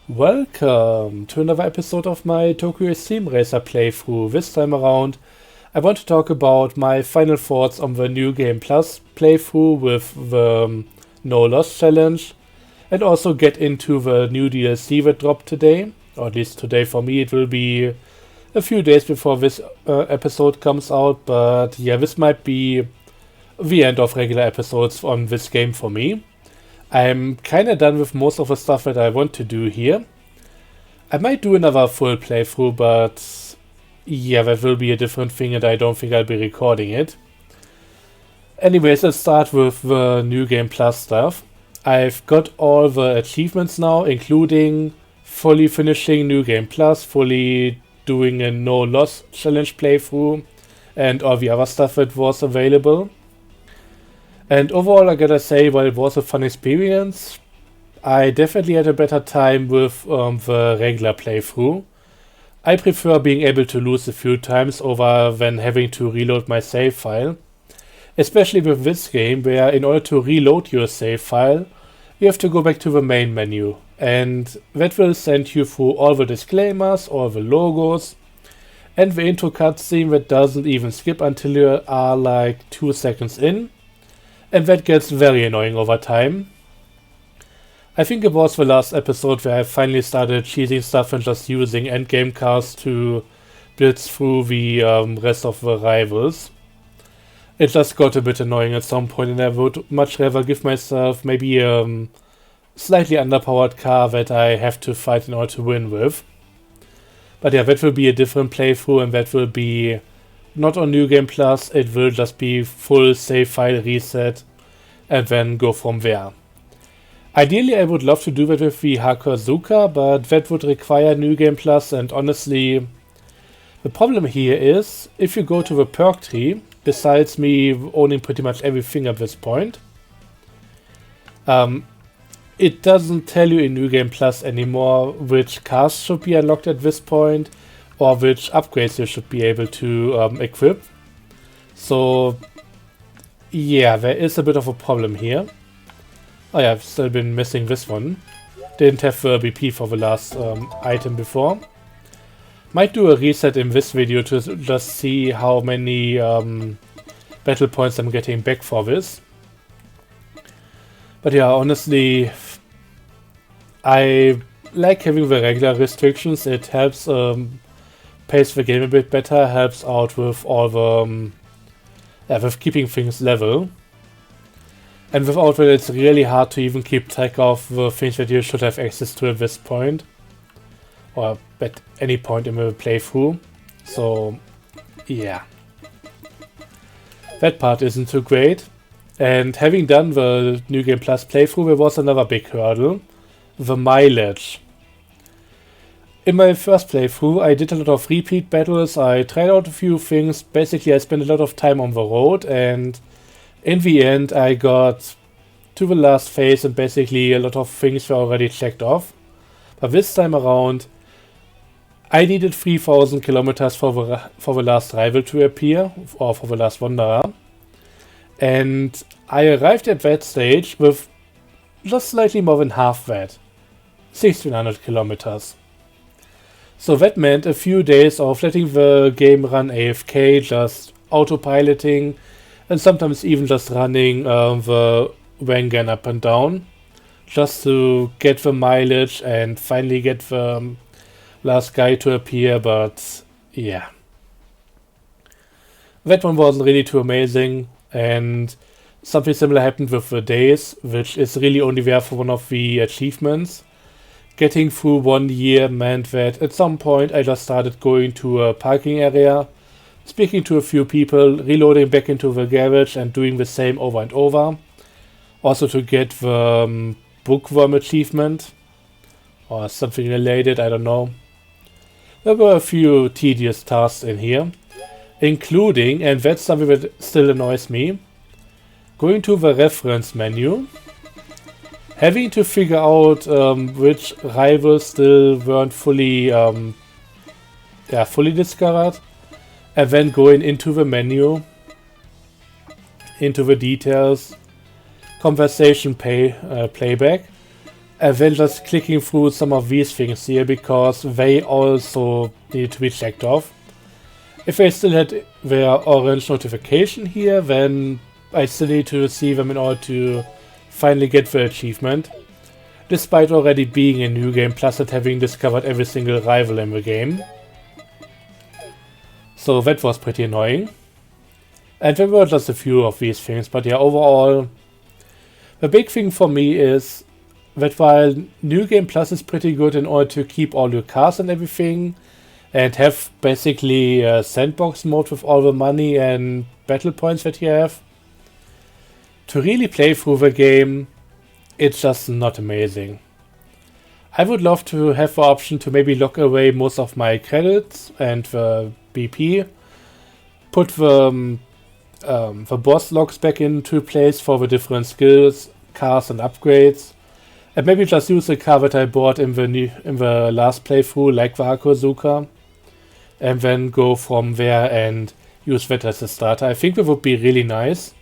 Welcome to another episode of my Tokyo Xtreme Racer playthrough. This time around, I want to talk about my final thoughts on the New Game Plus playthrough with the No Loss challenge, and also get into the new DLC that dropped today, or at least today for me. It will be a few days before this episode comes out, but yeah, this might be the end of regular episodes on this game for me. I'm kinda done with most of the stuff that I want to do here. I might do another full playthrough, but yeah, that will be a different thing and I don't think I'll be recording it. Anyways, let's start with the New Game Plus stuff. I've got all the achievements now, including fully finishing New Game Plus, fully doing a no loss challenge playthrough, and all the other stuff that was available. And overall, I gotta say, while it was a fun experience, I definitely had a better time with the regular playthrough. I prefer being able to lose a few times over than having to reload my save file. Especially with this game, where in order to reload your save file, you have to go back to the main menu. And that will send you through all the disclaimers, all the logos, and the intro cutscene that doesn't even skip until you are like 2 seconds in. And that gets very annoying over time. I think it was the last episode where I finally started cheating stuff and just using endgame cars to blitz through the rest of the rivals. It just got a bit annoying at some point, and I would much rather give myself maybe a slightly underpowered car that I have to fight in order to win with. But yeah, that will be a different playthrough, and that will be not on New Game Plus. It will just be full save file reset and then go from there. Ideally, I would love to do that with the Hakosuka, but that would require New Game Plus, and honestly, the problem here is, if you go to the perk tree, besides me owning pretty much everything at this point, it doesn't tell you in New Game Plus anymore which cars should be unlocked at this point, or which upgrades you should be able to equip. So yeah, there is a bit of a problem here. Oh yeah, I've still been missing this one. Didn't have the BP for the last item before. Might do a reset in this video to just see how many battle points I'm getting back for this. But yeah, honestly, I like having the regular restrictions. It helps pace the game a bit better, helps out with all the with keeping things level. And without that, it's really hard to even keep track of the things that you should have access to at this point, or at any point in the playthrough. So yeah, that part isn't too great. And having done the New Game Plus playthrough, there was another big hurdle: the mileage. In my first playthrough, I did a lot of repeat battles, I tried out a few things. Basically, I spent a lot of time on the road, and in the end, I got to the last phase, and basically a lot of things were already checked off. But this time around, I needed 3,000 kilometers for the last rival to appear, or for the last wanderer. And I arrived at that stage with just slightly more than half that, 1,600 kilometers. So that meant a few days of letting the game run AFK, just autopiloting, and sometimes even just running the Wangan up and down, just to get the mileage and finally get the last guy to appear. But yeah, that one wasn't really too amazing, and something similar happened with the days, which is really only there for one of the achievements. Getting through 1 year meant that at some point I just started going to a parking area, speaking to a few people, reloading back into the garage and doing the same over and over. Also to get the bookworm achievement, or something related, I don't know. There were a few tedious tasks in here, including, and that's something that still annoys me, going to the reference menu, having to figure out which rivals still weren't fully fully discovered, and then going into the menu, into the details, conversation playback, and then just clicking through some of these things here because they also need to be checked off. If I still had their orange notification here, then I still need to see them in order to finally get the achievement, despite already being in New Game Plus and having discovered every single rival in the game. So that was pretty annoying. And there were just a few of these things, but yeah, overall, the big thing for me is that while New Game Plus is pretty good in order to keep all your cars and everything, and have basically a sandbox mode with all the money and battle points that you have, to really play through the game, it's just not amazing. I would love to have the option to maybe lock away most of my credits and the BP, put the boss logs back into place for the different skills, cars and upgrades, and maybe just use the car that I bought in the last playthrough, like the Hakosuka, and then go from there and use that as a starter. I think that would be really nice,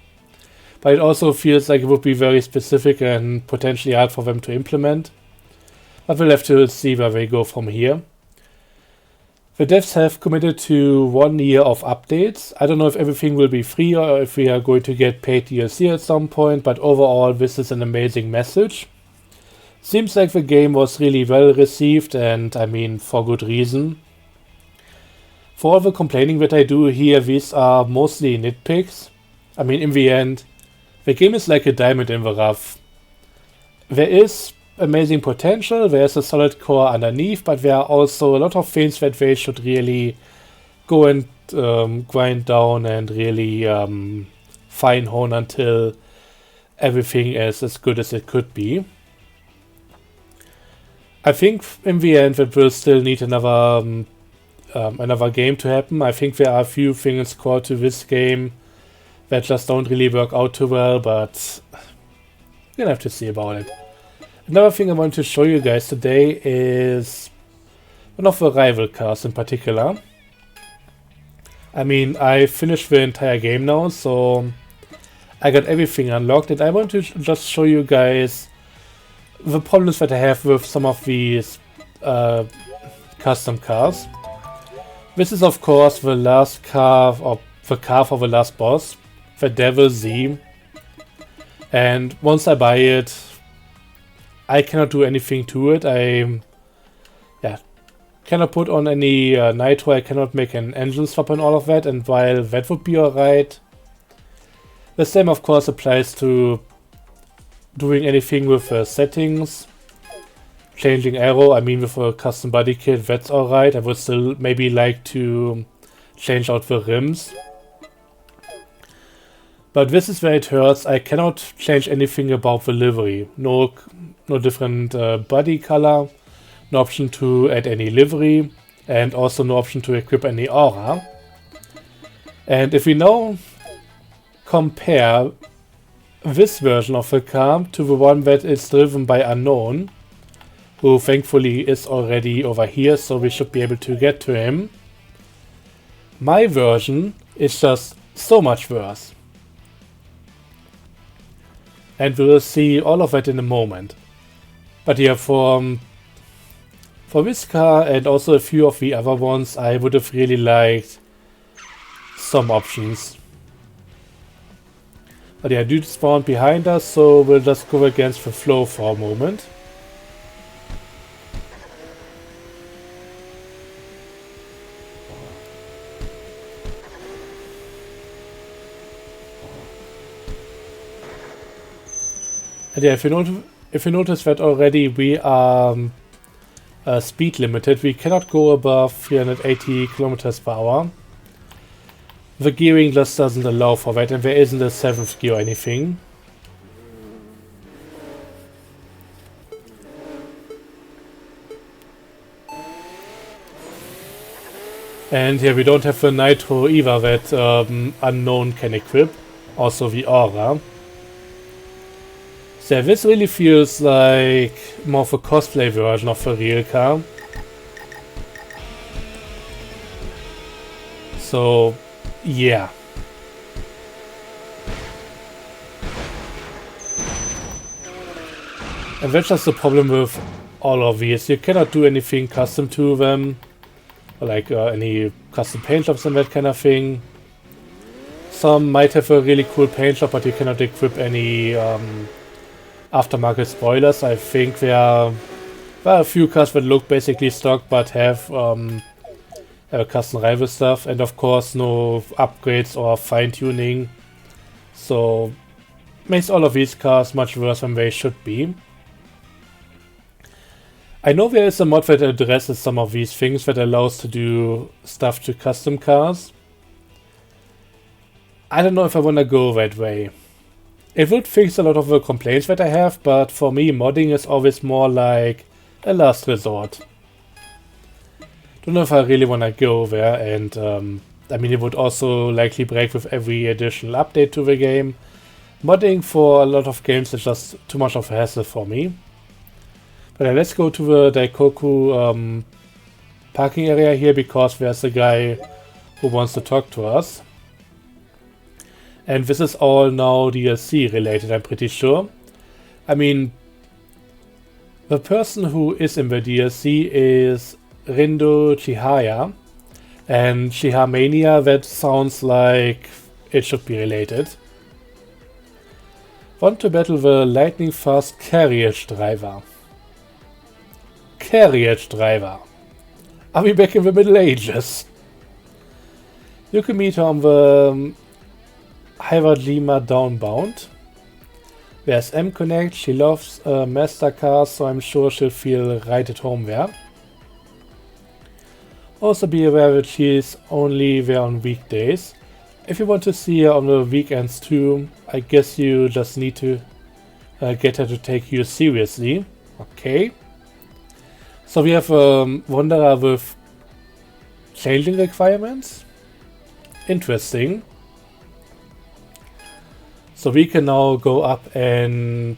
but it also feels like it would be very specific and potentially hard for them to implement. But we'll have to see where they go from here. The devs have committed to 1 year of updates. I don't know if everything will be free or if we are going to get paid DLC at some point, but overall this is an amazing message. Seems like the game was really well received, and I mean for good reason. For all the complaining that I do here, these are mostly nitpicks. I mean, in the end, the game is like a diamond in the rough. There is amazing potential, there's a solid core underneath, but there are also a lot of things that they should really go and grind down and really fine hone until everything is as good as it could be. I think in the end that we'll still need another game to happen. I think there are a few things core to this game that just don't really work out too well, but we're gonna have to see about it. Another thing I want to show you guys today is one of the rival cars in particular. I mean, I finished the entire game now, so I got everything unlocked, and I want to just show you guys the problems that I have with some of these custom cars. This is of course the last car, or the car for the last boss, the Devil Z. And once I buy it, I cannot do anything to it. I cannot put on any nitro, I cannot make an engine swap and all of that, and while that would be alright, the same of course applies to doing anything with settings, changing aero. I mean, with a custom body kit, that's alright. I would still maybe like to change out the rims. But this is where it hurts. I cannot change anything about the livery. No different body color, no option to add any livery, and also no option to equip any aura. And if we now compare this version of the car to the one that is driven by Unknown, who thankfully is already over here, so we should be able to get to him, my version is just so much worse. And we'll see all of that in a moment. But yeah, for this car and also a few of the other ones, I would have really liked some options. But yeah, dude spawned behind us, so we'll just go against the flow for a moment. And yeah, if you notice that already we are speed limited, we cannot go above 380 kilometers per hour. The gearing just doesn't allow for that, and there isn't a 7th gear or anything. And here we don't have the nitro either that Unknown can equip, also the aura. So yeah, this really feels like more of a cosplay version of a real car. So yeah. And that's just the problem with all of these. You cannot do anything custom to them, like any custom paint jobs and that kind of thing. Some might have a really cool paint job, but you cannot equip any aftermarket spoilers. I think there are a few cars that look basically stock but have custom rival stuff, and of course no upgrades or fine-tuning. So makes all of these cars much worse than they should be. I know there is a mod that addresses some of these things, that allows to do stuff to custom cars. I don't know if I want to go that way. It would fix a lot of the complaints that I have, but for me modding is always more like a last resort. Don't know if I really want to go there, and I mean it would also likely break with every additional update to the game. Modding for a lot of games is just too much of a hassle for me. But let's go to the Daikoku parking area here, because there's a guy who wants to talk to us. And this is all now DLC related, I'm pretty sure. I mean, the person who is in the DLC is Rindo Chihaya. And Chihamania, that sounds like it should be related. Want to battle the lightning fast carriage driver. Carriage driver. Are we back in the Middle Ages? You can meet her on the Highway Lima downbound. There's M-Connect. She loves master cars, so I'm sure she'll feel right at home there. Also be aware that she's only there on weekdays. If you want to see her on the weekends too, I guess you just need to get her to take you seriously. Okay. So we have Wanderer with changing requirements. Interesting. So we can now go up and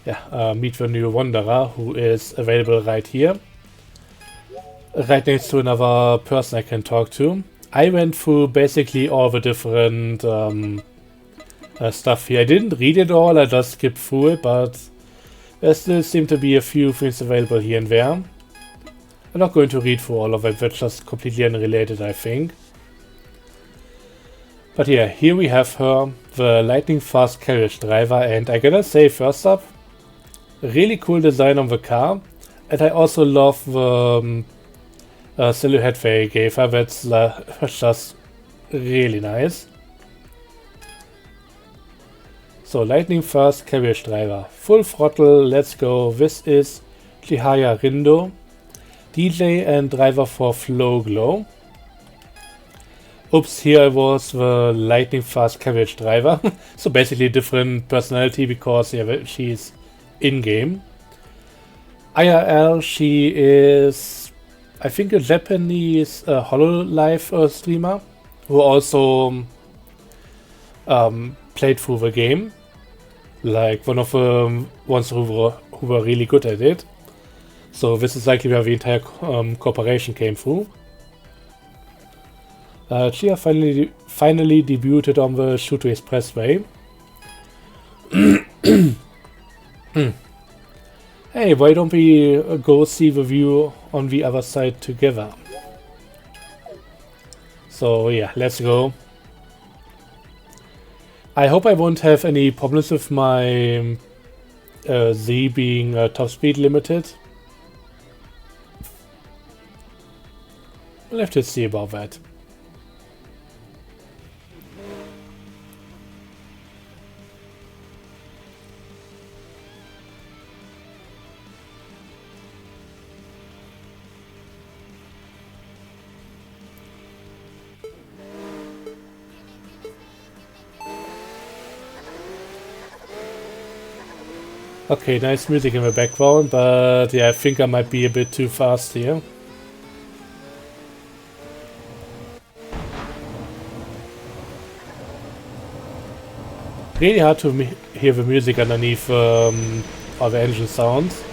meet the new Wanderer, who is available right here. Right next to another person I can talk to. I went through basically all the different stuff here. I didn't read it all, I just skipped through it, but there still seem to be a few things available here and there. I'm not going to read through all of it, that's just completely unrelated, I think. But yeah, here we have her, the lightning fast carriage driver, and I gotta say, first up, really cool design on the car. And I also love the silhouette they gave her, that's just really nice. So, lightning fast carriage driver, full throttle, let's go. This is Chihaya Rindo, DJ and driver for Flow Glow. Oops, here was the lightning fast carriage driver. So basically a different personality, because yeah, she's in-game. IRL, she is, I think, a Japanese HoloLive streamer who also played through the game. Like one of the ones who were really good at it. So this is likely where the entire corporation came through. Chia finally debuted on the Shuto Expressway. Hey, why don't we go see the view on the other side together? So yeah, let's go. I hope I won't have any problems with my Z being top speed limited. We'll have to see about that. Okay, nice music in the background, but yeah, I think I might be a bit too fast here. Really hard to hear the music underneath all the engine sounds.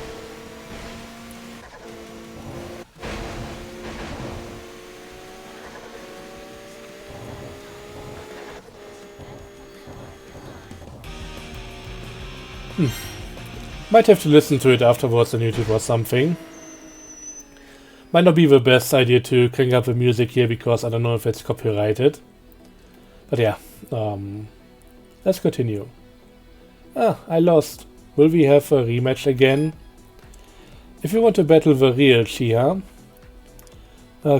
Might have to listen to it afterwards on YouTube or something. Might not be the best idea to crank up the music here because I don't know if it's copyrighted. But yeah, let's continue. Ah, I lost. Will we have a rematch again? If you want to battle the real Chiha,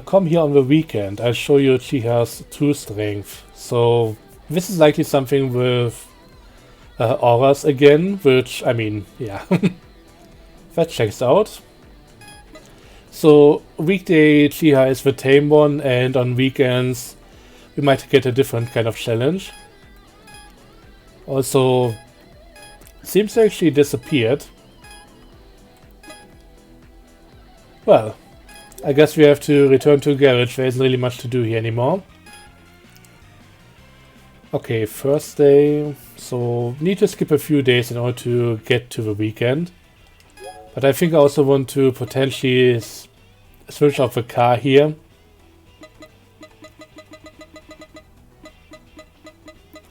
come here on the weekend. I'll show you Chiha's true strength. So this is likely something with auras again, which, I mean, yeah. That checks out. So weekday Chiha is the tame one, and on weekends we might get a different kind of challenge. Also, seems to actually disappeared. Well, I guess we have to return to garage. There isn't really much to do here anymore. Okay, first day. So need to skip a few days in order to get to the weekend. But I think I also want to potentially switch off the car here.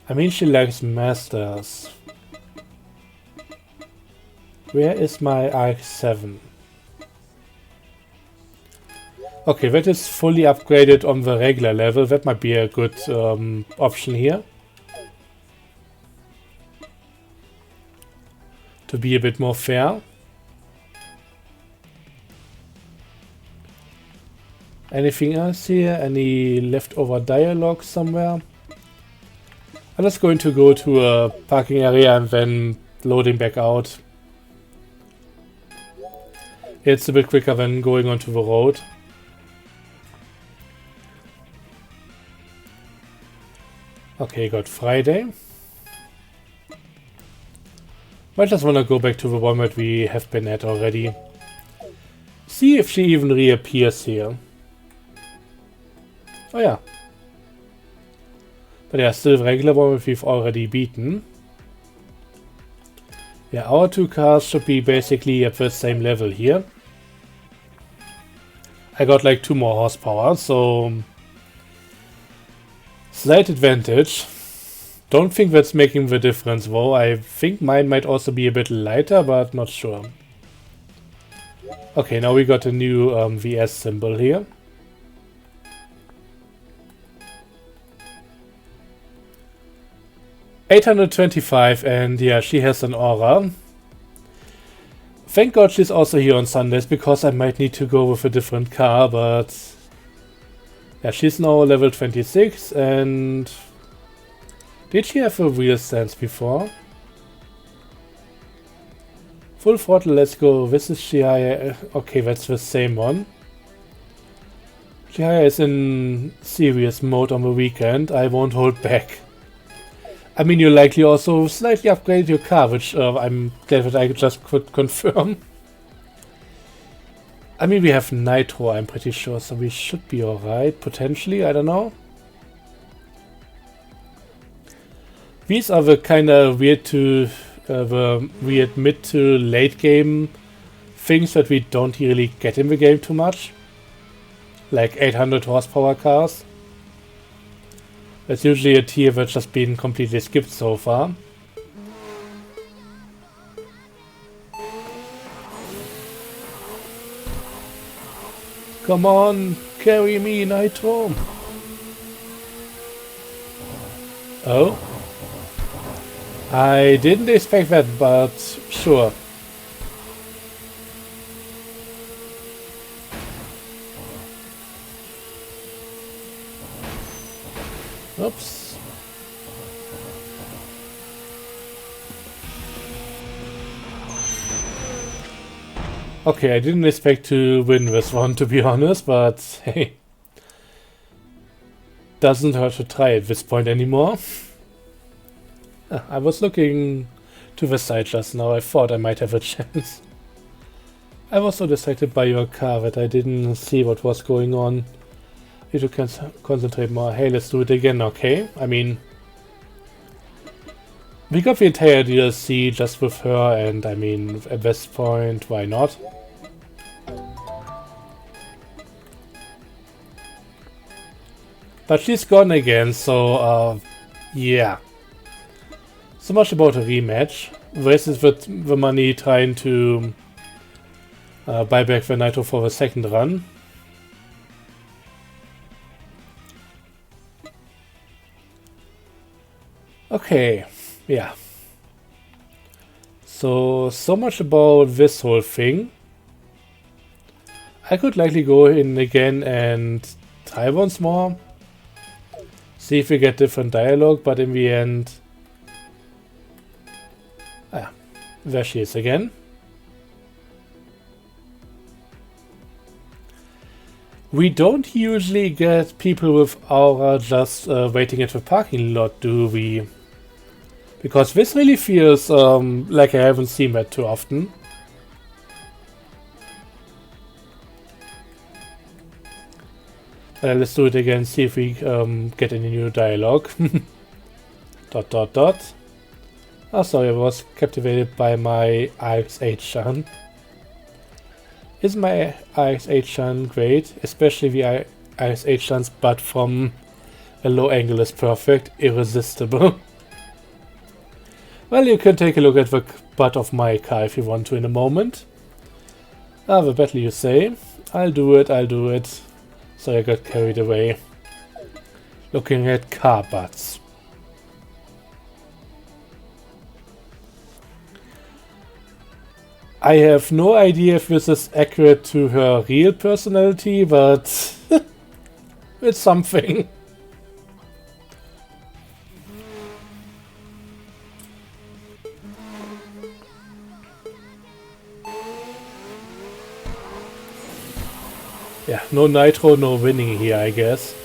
I mean, she likes masters. Where is my RX-7? Okay, that is fully upgraded on the regular level. That might be a good option here. To be a bit more fair. Anything else here? Any leftover dialogue somewhere? I'm just going to go to a parking area and then loading back out. It's a bit quicker than going onto the road. Okay, got Friday. Might just wanna go back to the one that we have been at already. See if she even reappears here. Oh yeah. But yeah, still the regular one which we've already beaten. Yeah, our two cars should be basically at the same level here. I got like 2 more horsepower, so slight advantage. Don't think that's making the difference though. I think mine might also be a bit lighter, but not sure. Okay, now we got a new VS symbol here. $825, and yeah, she has an aura. Thank God she's also here on Sundays, because I might need to go with a different car, but yeah, she's now level 26, and did she have a wheel stance before? Full throttle, let's go. This is Chihaya. Okay, that's the same one. Chihaya is in serious mode on the weekend. I won't hold back. I mean, you likely also slightly upgraded your car, which I'm glad that I just could confirm. I mean, we have Nitro, I'm pretty sure, so we should be alright, potentially, I don't know. These are the kind of weird mid to late game things that we don't really get in the game too much. Like 800 horsepower cars. That's usually a tier that's just been completely skipped so far. Come on, carry me, Nitro! Oh? I didn't expect that, but sure. Oops. Okay, I didn't expect to win this one, to be honest, but hey. Doesn't hurt to try at this point anymore. I was looking to the side just now. I thought I might have a chance. I was so distracted by your car that I didn't see what was going on. Need to concentrate more. Hey, let's do it again, okay? I mean, we got the entire DLC just with her, and I mean, at this point, why not? But she's gone again, so yeah. So much about a rematch. wasted the money trying to buy back the Nitro for the second run. Okay, yeah. So much about this whole thing. I could likely go in again and try once more. See if we get different dialogue, but in the end... Ah, there she is again. We don't usually get people with aura just waiting at the parking lot, do we? Because this really feels like I haven't seen that too often. Let's do it again, see if we get any new dialogue. ... Oh, sorry, I was captivated by my RX-8 Is my RX-8 great? Especially the RX-8 butt from a low angle is perfect, irresistible. Well, you can take a look at the butt of my car if you want to in a moment. Ah, the battle you say. I'll do it. So I got carried away. Looking at car butts. I have no idea if this is accurate to her real personality, but it's something. Yeah, no Nitro, no winning here, I guess.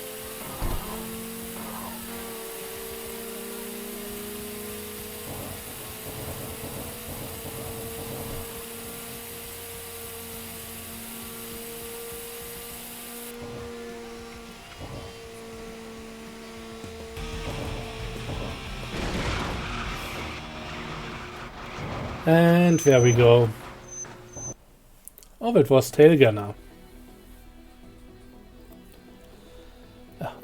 And there we go. Oh, it was Tailgunner.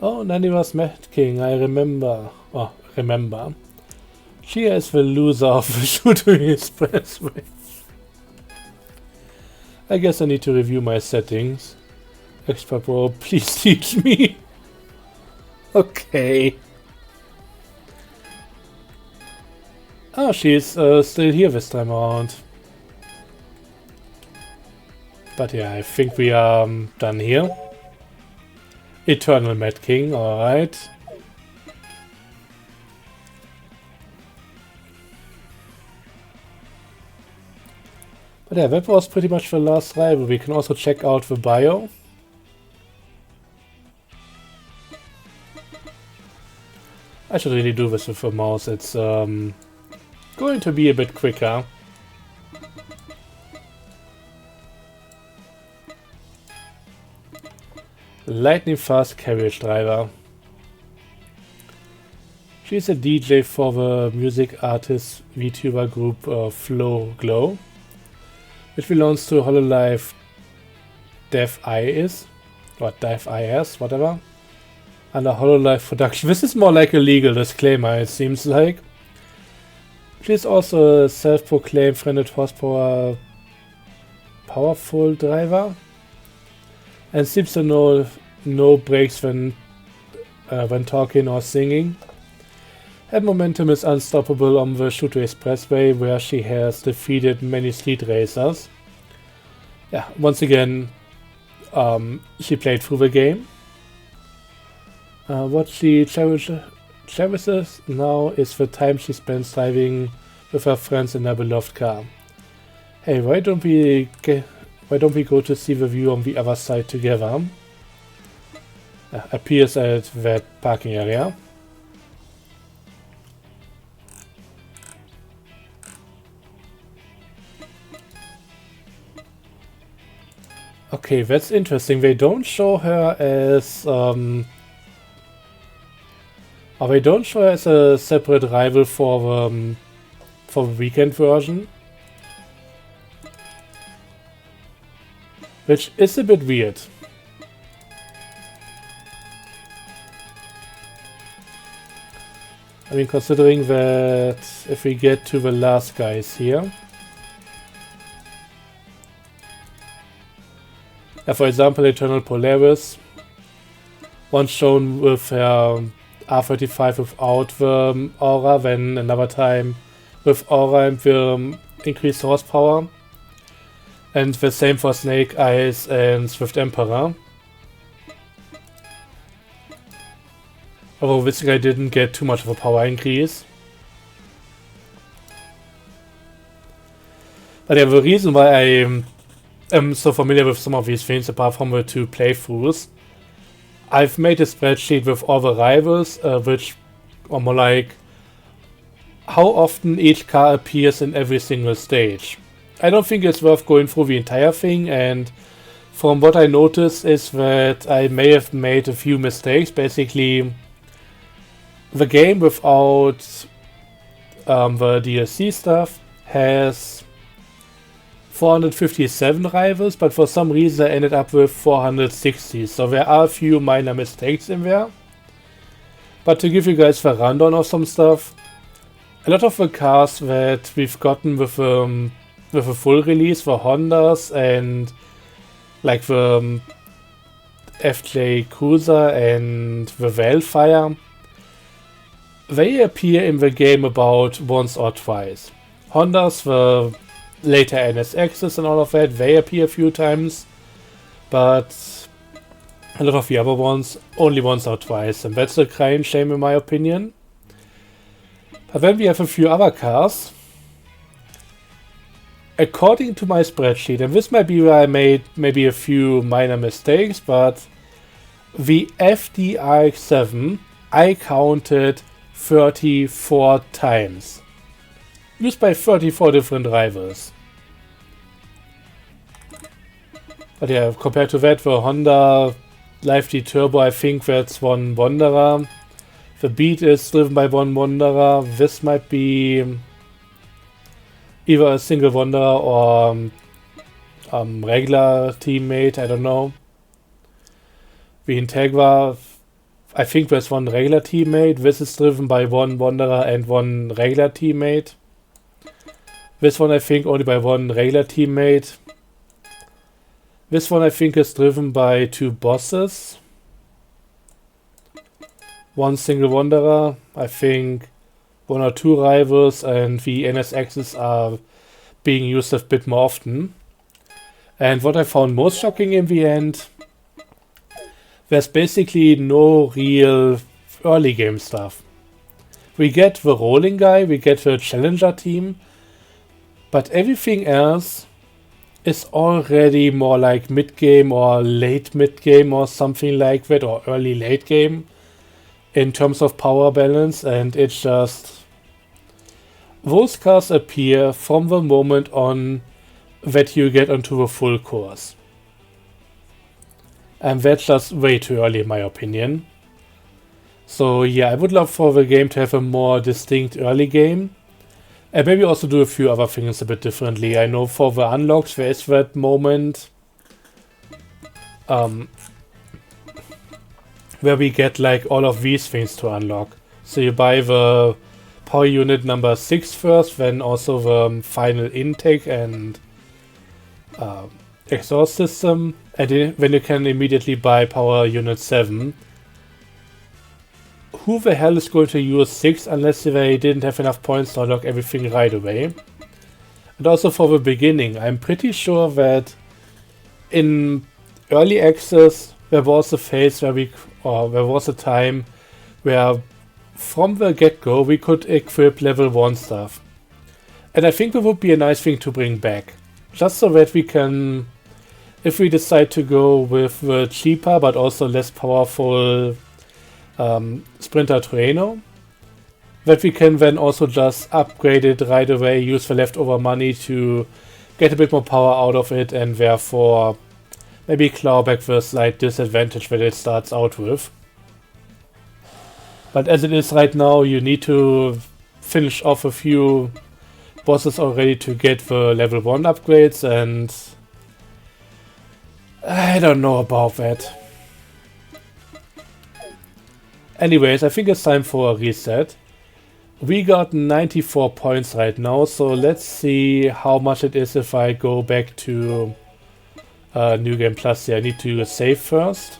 Oh, Nanny was Mad King, I remember. Oh, remember. She is the loser of the Shooting Expressway. I guess I need to review my settings. Extra Pro, please teach me. Okay. Oh, she's still here this time around. But yeah, I think we are done here. Eternal Mad King, alright. But yeah, that was pretty much the last rival. We can also check out the bio. I should really do this with the mouse. It's going to be a bit quicker. Lightning fast carriage driver. She's a DJ for the music artist VTuber group Flow Glow, which belongs to Hololive Dev IS, or Dev IS, whatever, under Hololive Production. This is more like a legal disclaimer, it seems like. She's also a self-proclaimed 300 horsepower powerful driver, and seems to know no breaks when talking or singing. Her momentum is unstoppable on the Shooter Expressway, where she has defeated many street racers. Yeah, once again, she played through the game. What she cherishes now is the time she spends driving with her friends in her beloved car. Hey, why don't we go to see the view on the other side together? Appears at that parking area. Okay, that's interesting. They don't show her as they don't show her as a separate rival for the weekend version, which is a bit weird. I mean, considering that if we get to the last guys here, for example, Eternal Polaris, once shown with R35 without the aura, then another time with aura and the increased horsepower. And the same for Snake Eyes and Swift Emperor. Although this guy didn't get too much of a power increase. But yeah, the reason why I am so familiar with some of these things, apart from the 2 playthroughs, I've made a spreadsheet with all the rivals, which are more like how often each car appears in every single stage. I don't think it's worth going through the entire thing, and from what I noticed is that I may have made a few mistakes. Basically, the game without the DLC stuff has 457 rivals, but for some reason I ended up with 460, so there are a few minor mistakes in there. But to give you guys the rundown of some stuff, a lot of the cars that we've gotten with a full release, the Hondas and like the FJ Cruiser and the Wildfire, they appear in the game about once or twice. Hondas, the later NSXs and all of that, they appear a few times, but a lot of the other ones only once or twice, and that's a crying shame in my opinion. But then we have a few other cars. According to my spreadsheet, and this might be where I made maybe a few minor mistakes, but the FDRX7 I counted 34 times. Used by 34 different rivals. But yeah, compared to that, the Honda Live D Turbo, I think that's one Wanderer. The Beat is driven by one Wanderer. This might be either a single Wanderer or regular teammate, I don't know. The Integra, I think there's one regular teammate. This is driven by one Wanderer and one regular teammate. This one I think only by one regular teammate. This one I think is driven by 2 bosses. One single Wanderer, I think 1 or 2 rivals, and the NSXs are being used a bit more often. And what I found most shocking in the end, there's basically no real early game stuff. We get the rolling guy, we get the challenger team, but everything else is already more like mid-game or late mid-game or something like that, or early late game in terms of power balance, and it's just those cars appear from the moment on that you get onto the full course. And that's just way too early in my opinion. So yeah, I would love for the game to have a more distinct early game. And maybe also do a few other things a bit differently. I know for the unlocks there is that moment where we get like all of these things to unlock. So you buy the power unit number 6 first, then also the final intake and exhaust system, and then you can immediately buy power unit 7. Who the hell is going to use 6 unless they didn't have enough points to unlock everything right away? And also for the beginning, I'm pretty sure that in early access there was a phase where there was a time where from the get-go we could equip level 1 stuff. And I think that would be a nice thing to bring back. Just so that we can, if we decide to go with the cheaper but also less powerful Sprinter Trueno, that we can then also just upgrade it right away, use the leftover money to get a bit more power out of it, and therefore maybe claw back the slight disadvantage that it starts out with. But as it is right now, you need to finish off a few bosses already to get the level 1 upgrades, and I don't know about that. Anyways, I think it's time for a reset. We got 94 points right now, so let's see how much it is if I go back to New Game Plus here. I need to save first.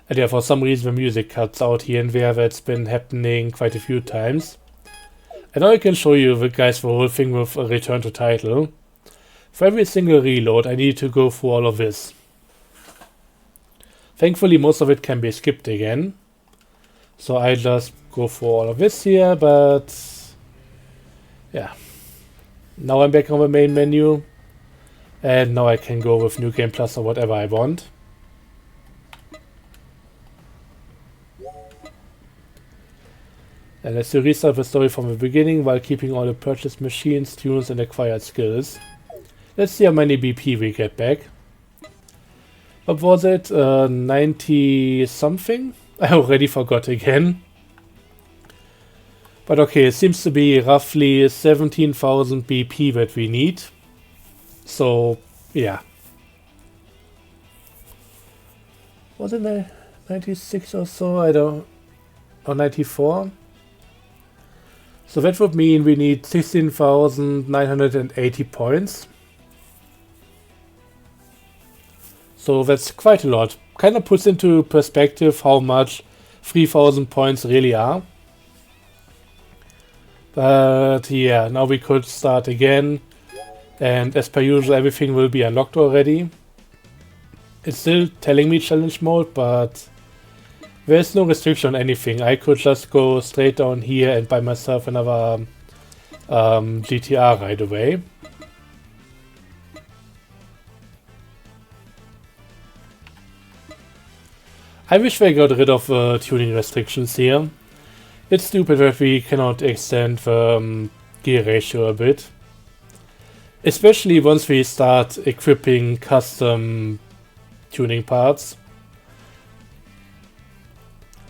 And yeah, for some reason the music cuts out here and there. That's been happening quite a few times. And now I can show you, the whole thing with a return to title. For every single reload, I need to go through all of this. Thankfully, most of it can be skipped again. So I just go through all of this here, but yeah. Now I'm back on the main menu. And now I can go with New Game Plus or whatever I want. And let's restart the story from the beginning while keeping all the purchased machines, tunes and acquired skills. Let's see how many BP we get back. What was it? 90 something? I already forgot again. But okay, it seems to be roughly 17,000 BP that we need. So, yeah. Was it 96 or so? I don't... Or 94? So that would mean we need 16,980 points. So that's quite a lot. Kind of puts into perspective how much 3,000 points really are. But yeah, now we could start again. And as per usual, everything will be unlocked already. It's still telling me challenge mode, but there's no restriction on anything. I could just go straight down here and buy myself another GTR right away. I wish they got rid of tuning restrictions here. It's stupid that we cannot extend the gear ratio a bit. Especially once we start equipping custom tuning parts.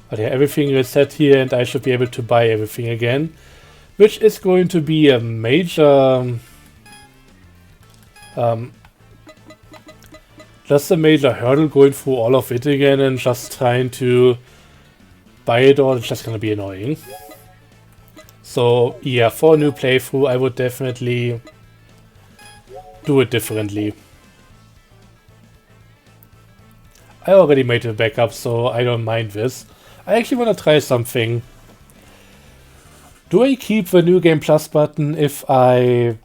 But yeah, everything is set here and I should be able to buy everything again. Which is going to be a major... just a major hurdle going through all of it again and just trying to buy it all. It's just going to be annoying. So yeah, for a new playthrough I would definitely do it differently. I already made a backup, so I don't mind this. I actually want to try something. Do I keep the New Game Plus button if I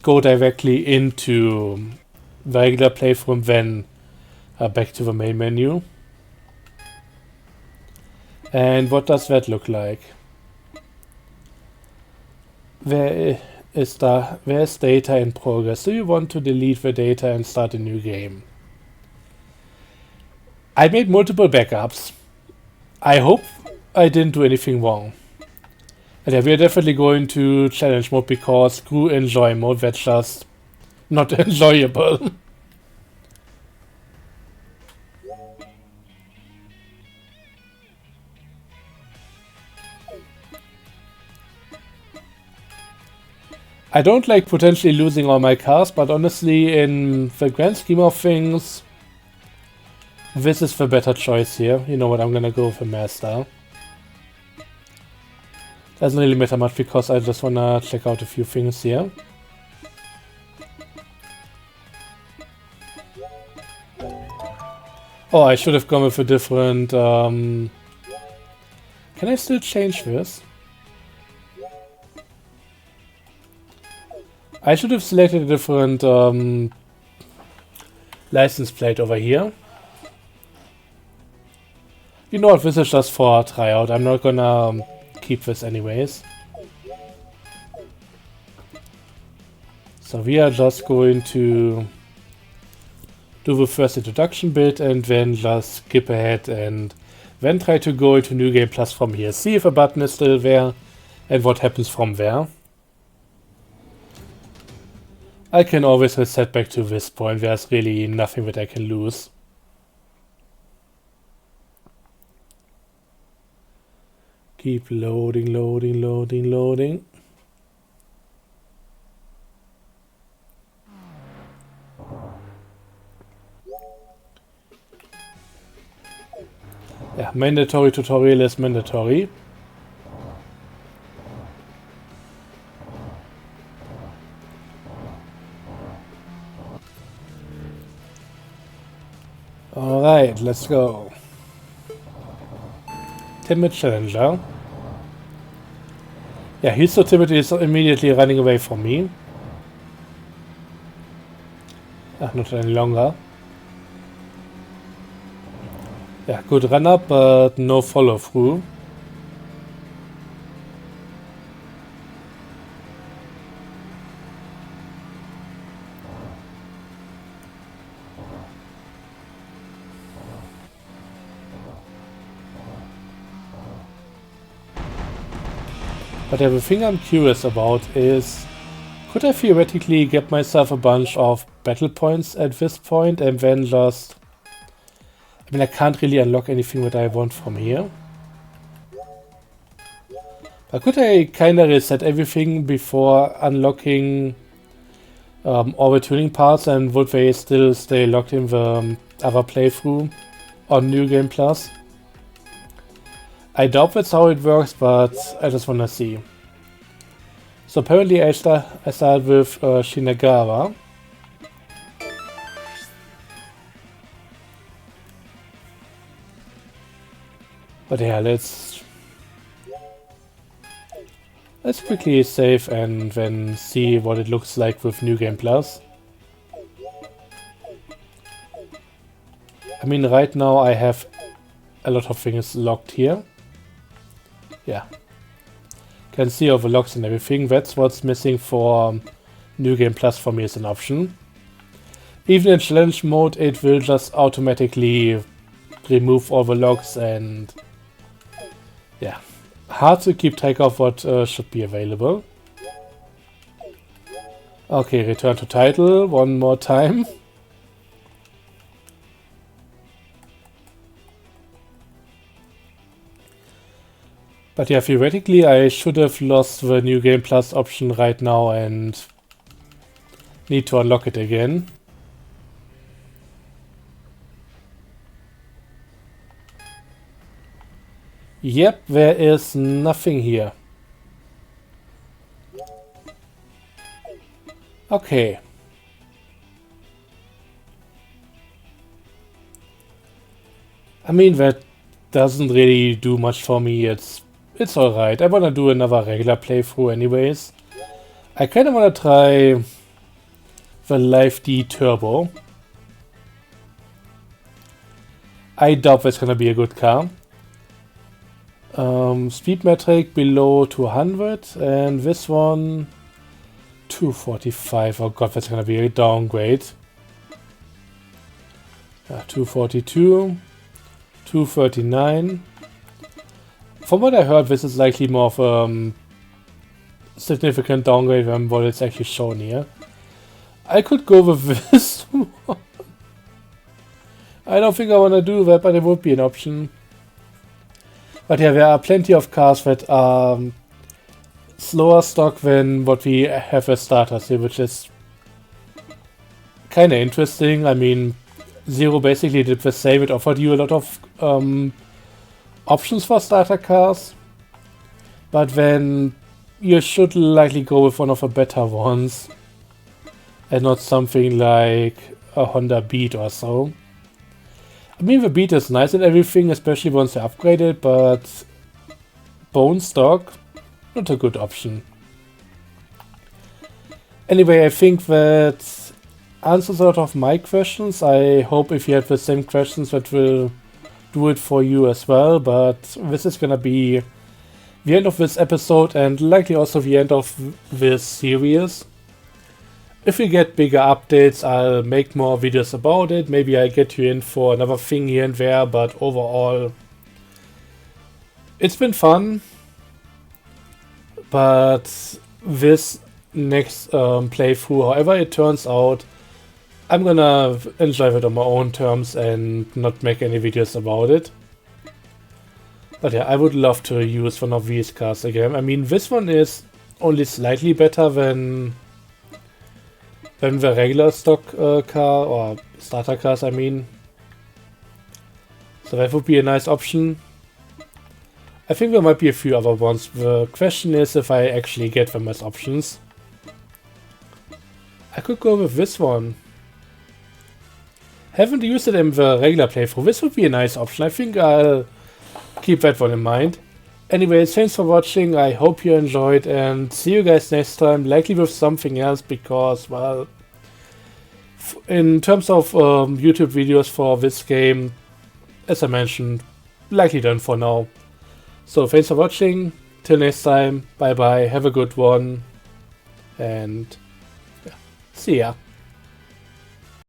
go directly into the regular playthrough and then back to the main menu? And what does that look like? Where's data in progress? Do you want to delete the data and start a new game? I made multiple backups. I hope I didn't do anything wrong. And yeah, we're definitely going to challenge mode because screw enjoy mode, that's just not enjoyable. I don't like potentially losing all my cars, but honestly, in the grand scheme of things, this is the better choice here. You know what, I'm gonna go with a master. Doesn't really matter much because I just wanna check out a few things here. Oh, I should have gone with a different... Can I still change this? I should have selected a different license plate over here. You know what, this is just for a tryout. I'm not gonna keep this anyways. So we are just going to do the first introduction bit and then just skip ahead and then try to go into New Game Plus from here. See if a button is still there and what happens from there. I can always reset back to this point. There's really nothing that I can lose. Keep loading, loading, loading, loading. Yeah, mandatory tutorial is mandatory. Alright, let's go. Timid Challenger. Yeah, he's so timid he's immediately running away from me. Not any longer. Yeah, good run up, but no follow through. But everything I'm curious about is, could I theoretically get myself a bunch of battle points at this point and then just... I mean, I can't really unlock anything that I want from here. But could I kinda reset everything before unlocking all the tuning parts, and would they still stay locked in the other playthrough on New Game Plus? I doubt that's how it works, but I just wanna see. So apparently I start with Shinagawa. But yeah, let's quickly save and then see what it looks like with New Game Plus. I mean, right now I have a lot of things locked here. Yeah. Can see all the locks and everything. That's what's missing for New Game Plus for me as an option. Even in challenge mode, it will just automatically remove all the locks, and yeah, hard to keep track of what should be available. Okay, return to title one more time. But yeah, theoretically I should have lost the New Game Plus option right now and need to unlock it again. Yep, there is nothing here. Okay. I mean, that doesn't really do much for me. It's alright. I wanna do another regular playthrough anyways. I kinda wanna try the Live D Turbo. I doubt that's gonna be a good car. Speed metric below 200, and this one 245. Oh god, that's gonna be a downgrade. 242, 239. From what I heard, this is likely more of a significant downgrade than what it's actually shown here. I could go with this one. I don't think I want to do that, but it would be an option. But yeah, there are plenty of cars that are slower stock than what we have as starters here, which is kind of interesting. I mean, Zero basically did the same. It offered you a lot of options for starter cars, but then you should likely go with one of the better ones and not something like a Honda Beat or so. I mean, the Beat is nice and everything, especially once you upgrade it, but bone stock, not a good option. Anyway, I think that answers a lot of my questions. I hope if you have the same questions that will do it for you as well, but this is gonna be the end of this episode and likely also the end of this series. If we get bigger updates, I'll make more videos about it. Maybe I get you in for another thing here and there, but overall, it's been fun. But this next playthrough, however it turns out, I'm gonna enjoy it on my own terms and not make any videos about it. But yeah, I would love to use one of these cars again. I mean, this one is only slightly better than the regular stock car, or starter cars, I mean. So that would be a nice option. I think there might be a few other ones. The question is if I actually get them as options. I could go with this one. Haven't used it in the regular playthrough. This would be a nice option. I think I'll keep that one in mind. Anyways, thanks for watching. I hope you enjoyed and see you guys next time. Likely with something else because, well, in terms of YouTube videos for this game, as I mentioned, likely done for now. So thanks for watching. Till next time. Bye bye. Have a good one. And yeah, see ya.